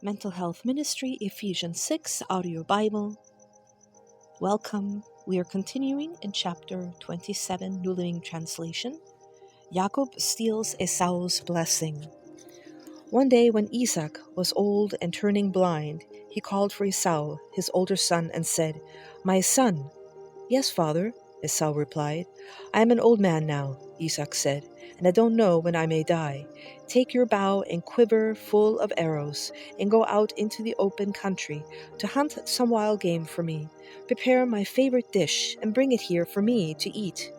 Mental Health Ministry, Ephesians 6 Audio Bible. Welcome. We are continuing in chapter 27, New Living Translation. Jacob steals Esau's blessing. One day when Isaac was old and turning blind, he called for Esau, his older son, and said, "My son." "Yes, father," Esau replied. "I am an old man now," Isaac said, "and I don't know when I may die. Take your bow and quiver full of arrows, and go out into the open country to hunt some wild game for me. Prepare my favorite dish and bring it here for me to eat.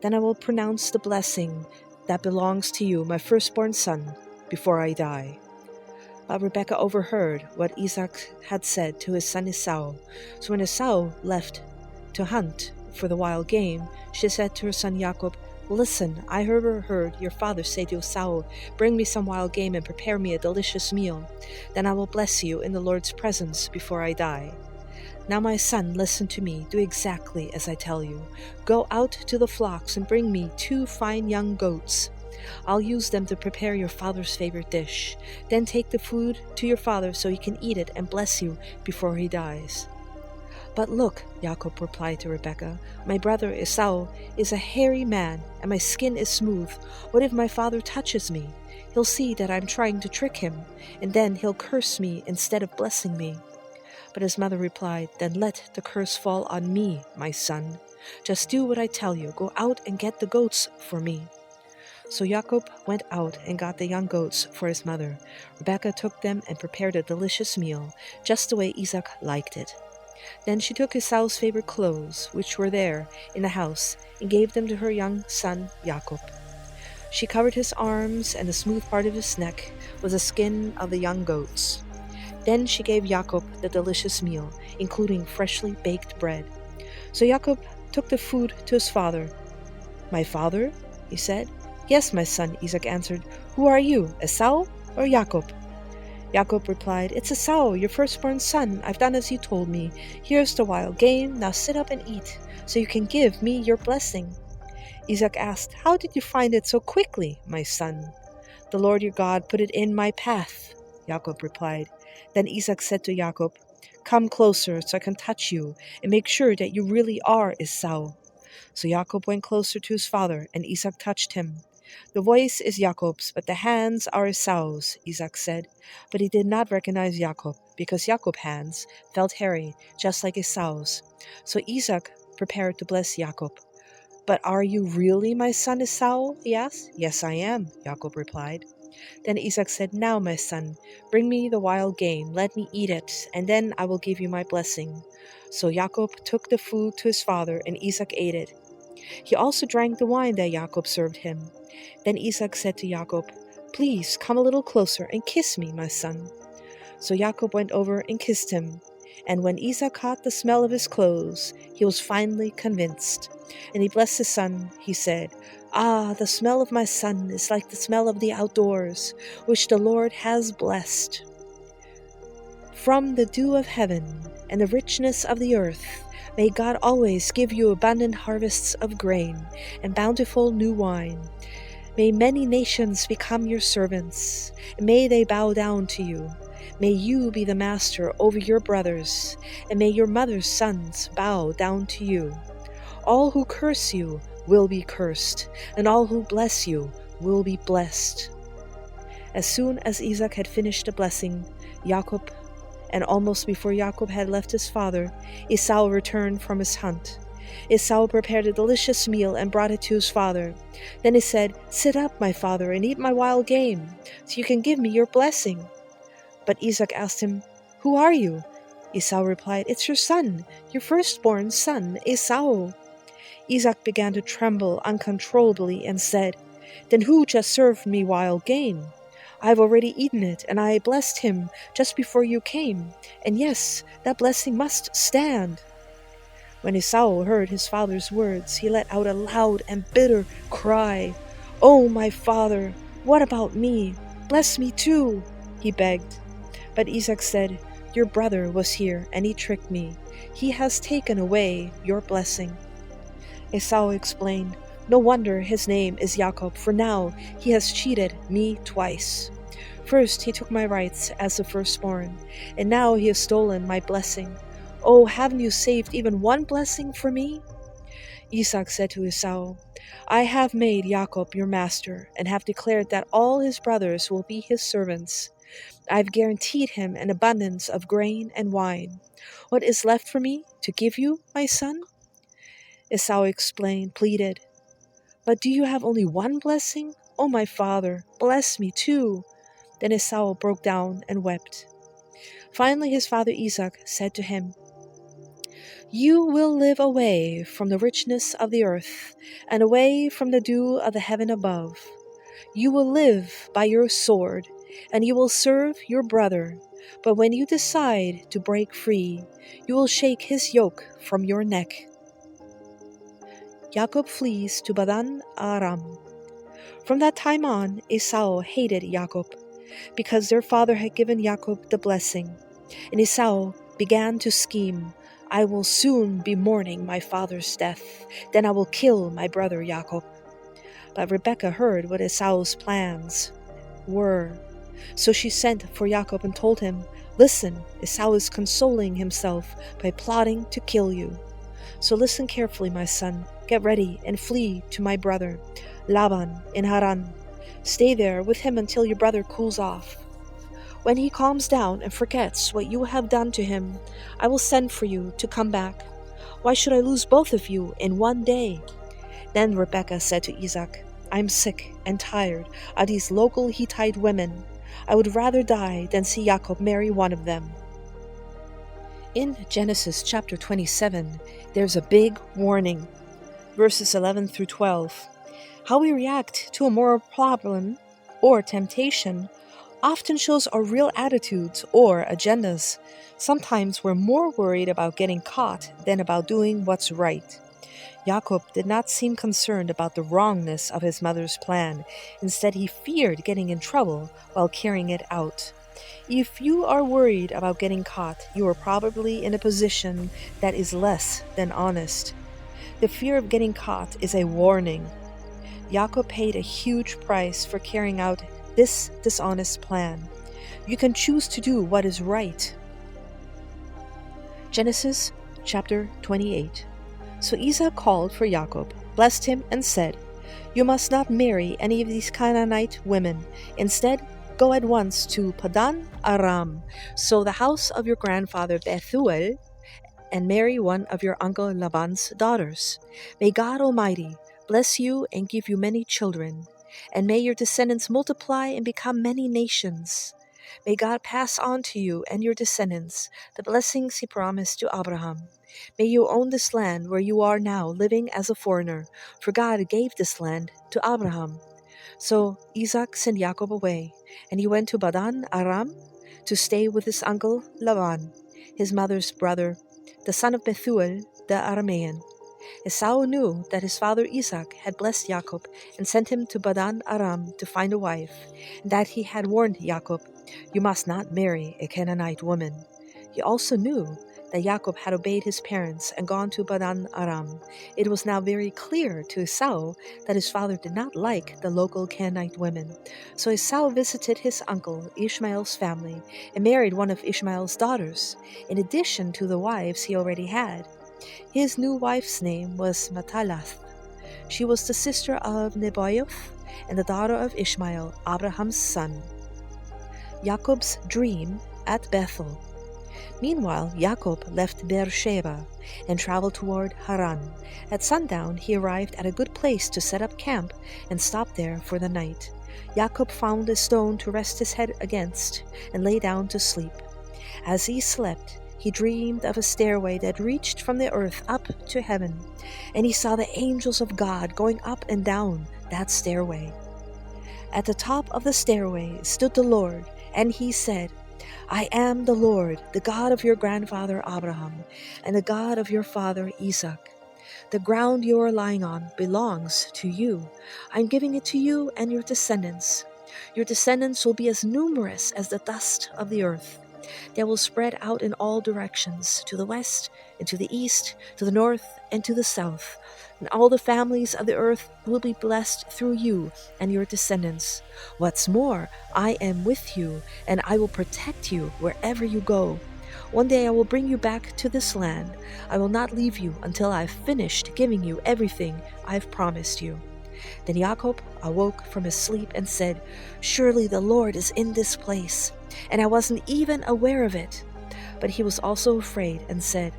Then I will pronounce the blessing that belongs to you, my firstborn son, before I die." But Rebekah overheard what Isaac had said to his son Esau. So when Esau left to hunt for the wild game, she said to her son Jacob, "Listen, I heard your father say to Esau, 'Bring me some wild game and prepare me a delicious meal. Then I will bless you in the Lord's presence before I die.' Now my son, listen to me, do exactly as I tell you. Go out to the flocks and bring me 2 fine young goats. I'll use them to prepare your father's favorite dish. Then take the food to your father so he can eat it and bless you before he dies." "But look," Jacob replied to Rebekah, "my brother Esau is a hairy man, and my skin is smooth. What if my father touches me? He'll see that I'm trying to trick him, and then he'll curse me instead of blessing me." But his mother replied, "Then let the curse fall on me, my son. Just do what I tell you. Go out and get the goats for me." So Jacob went out and got the young goats for his mother. Rebekah took them and prepared a delicious meal, just the way Isaac liked it. Then she took Esau's favorite clothes, which were there in the house, and gave them to her young son Jacob. She covered his arms and the smooth part of his neck with the skin of the young goats. Then she gave Jacob the delicious meal, including freshly baked bread. So Jacob took the food to his father. "My father?" he said. "Yes, my son," Isaac answered. "Who are you, Esau or Jacob?" Jacob replied, "It's Esau, your firstborn son. I've done as you told me. Here's the wild game. Now sit up and eat, so you can give me your blessing." Isaac asked, "How did you find it so quickly, my son?" "The Lord your God put it in my path," Jacob replied. Then Isaac said to Jacob, "Come closer so I can touch you and make sure that you really are Esau." So Jacob went closer to his father, and Isaac touched him. "The voice is Jacob's, but the hands are Esau's," Isaac said. But he did not recognize Jacob, because Jacob's hands felt hairy, just like Esau's. So Isaac prepared to bless Jacob. "But are you really my son Esau?" he asked. "Yes, I am," Jacob replied. Then Isaac said, "Now, my son, bring me the wild game, let me eat it, and then I will give you my blessing." So Jacob took the food to his father, and Isaac ate it. He also drank the wine that Jacob served him. Then Isaac said to Jacob, "Please come a little closer and kiss me, my son." So Jacob went over and kissed him. And when Isaac caught the smell of his clothes, he was finally convinced. And he blessed his son. He said, "Ah, the smell of my son is like the smell of the outdoors, which the Lord has blessed. From the dew of heaven and the richness of the earth, may God always give you abundant harvests of grain and bountiful new wine. May many nations become your servants, and may they bow down to you. May you be the master over your brothers, and may your mother's sons bow down to you. All who curse you will be cursed, and all who bless you will be blessed." As soon as Isaac had finished the blessing, Jacob, and almost before Jacob had left his father, Esau returned from his hunt. Esau prepared a delicious meal and brought it to his father. Then he said, "Sit up, my father, and eat my wild game, so you can give me your blessing." But Isaac asked him, "Who are you?" Esau replied, "It's your son, your firstborn son, Esau." Isaac began to tremble uncontrollably and said, "Then who just served me wild game? I have already eaten it, and I blessed him just before you came. And yes, that blessing must stand." When Esau heard his father's words, he let out a loud and bitter cry. "Oh, my father, what about me? Bless me too," he begged. But Isaac said, "Your brother was here, and he tricked me. He has taken away your blessing." Esau explained, "No wonder his name is Jacob, for now he has cheated me twice. First he took my rights as the firstborn, and now he has stolen my blessing. Oh, haven't you saved even one blessing for me?" Isaac said to Esau, "I have made Jacob your master, and have declared that all his brothers will be his servants. I have guaranteed him an abundance of grain and wine. What is left for me to give you, my son?" Esau pleaded, "But do you have only one blessing? Oh, my father, bless me too." Then Esau broke down and wept. Finally his father Isaac said to him, "You will live away from the richness of the earth, and away from the dew of the heaven above. You will live by your sword, and you will serve your brother. But when you decide to break free, you will shake his yoke from your neck." Jacob flees to Padan Aram. From that time on, Esau hated Jacob, because their father had given Jacob the blessing. And Esau began to scheme, "I will soon be mourning my father's death. Then I will kill my brother Jacob." But Rebekah heard what Esau's plans were. So she sent for Jacob and told him, "Listen, Esau is consoling himself by plotting to kill you. So listen carefully, my son. Get ready and flee to my brother Laban in Haran. Stay there with him until your brother cools off. When he calms down and forgets what you have done to him, I will send for you to come back. Why should I lose both of you in one day?" Then Rebekah said to Isaac, "I am sick and tired of these local Hittite women. I would rather die than see Jacob marry one of them." In Genesis chapter 27, there's a big warning. Verses 11 through 12. How we react to a moral problem or temptation often shows our real attitudes or agendas. Sometimes we're more worried about getting caught than about doing what's right. Jacob did not seem concerned about the wrongness of his mother's plan. Instead, he feared getting in trouble while carrying it out. If you are worried about getting caught, you are probably in a position that is less than honest. The fear of getting caught is a warning. Jacob paid a huge price for carrying out this dishonest plan. You can choose to do what is right. Genesis chapter 28. So Esau called for Jacob, blessed him, and said, "You must not marry any of these Canaanite women. Instead, go at once to Padan Aram, so the house of your grandfather Bethuel, and marry one of your uncle Laban's daughters. May God Almighty bless you and give you many children, and may your descendants multiply and become many nations. May God pass on to you and your descendants the blessings he promised to Abraham. May you own this land where you are now living as a foreigner, for God gave this land to Abraham." So Isaac sent Jacob away, and he went to Padan Aram to stay with his uncle Laban, his mother's brother, the son of Bethuel the Aramean. Esau knew that his father Isaac had blessed Jacob and sent him to Padan Aram to find a wife, and that he had warned Jacob, "You must not marry a Canaanite woman." He also knew that Jacob had obeyed his parents and gone to Padan Aram. It was now very clear to Esau that his father did not like the local Canaanite women. So Esau visited his uncle Ishmael's family and married one of Ishmael's daughters, in addition to the wives he already had. His new wife's name was Matalath. She was the sister of Nebaioth and the daughter of Ishmael, Abraham's son. Jacob's dream at Bethel. Meanwhile, Jacob left Beersheba and traveled toward Haran. At sundown, he arrived at a good place to set up camp and stopped there for the night. Jacob found a stone to rest his head against and lay down to sleep. As he slept, he dreamed of a stairway that reached from the earth up to heaven, and he saw the angels of God going up and down that stairway. At the top of the stairway stood the Lord, and he said, "I am the Lord, the God of your grandfather Abraham, and the God of your father Isaac. The ground you are lying on belongs to you. I am giving it to you and your descendants. Your descendants will be as numerous as the dust of the earth. They will spread out in all directions, to the west and to the east, to the north and to the south. And all the families of the earth will be blessed through you and your descendants. What's more, I am with you, and I will protect you wherever you go. One day I will bring you back to this land. I will not leave you until I have finished giving you everything I have promised you." Then Jacob awoke from his sleep and said, "Surely the Lord is in this place, and I wasn't even aware of it." But he was also afraid and said,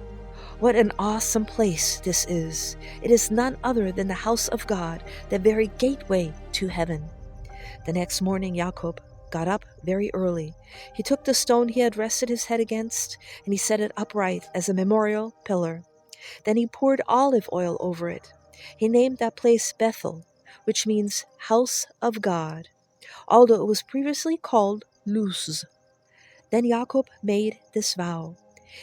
"What an awesome place this is! It is none other than the house of God, the very gateway to heaven." The next morning Jacob got up very early. He took the stone he had rested his head against, and he set it upright as a memorial pillar. Then he poured olive oil over it. He named that place Bethel, which means house of God, although it was previously called Luz. Then Jacob made this vow: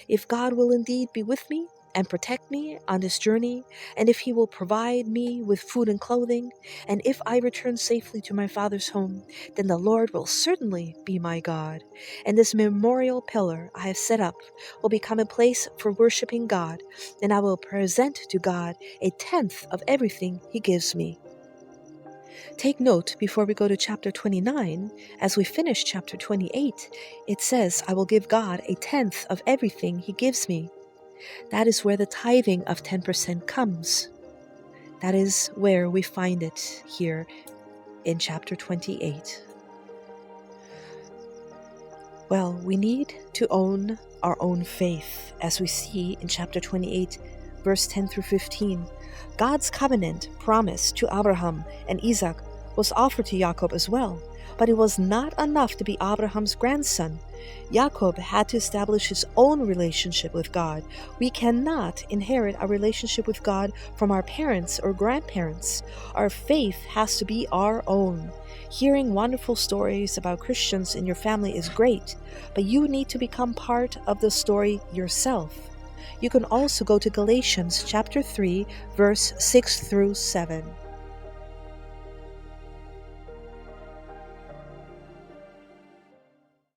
"If God will indeed be with me and protect me on this journey, and if he will provide me with food and clothing, and if I return safely to my father's home, then the Lord will certainly be my God. And this memorial pillar I have set up will become a place for worshiping God, and I will present to God 1/10 of everything he gives me." Take note before we go to chapter 29, as we finish chapter 28, it says, "I will give God 1/10 of everything he gives me." That is where the tithing of 10% comes. That is where we find it here in chapter 28. Well, we need to own our own faith, as we see in chapter 28, verse 10 through 15. God's covenant promise to Abraham and Isaac was offered to Jacob as well, but it was not enough to be Abraham's grandson. Jacob had to establish his own relationship with God. We cannot inherit a relationship with God from our parents or grandparents. Our faith has to be our own. Hearing wonderful stories about Christians in your family is great, but you need to become part of the story yourself. You can also go to Galatians chapter 3, verse 6 through 7.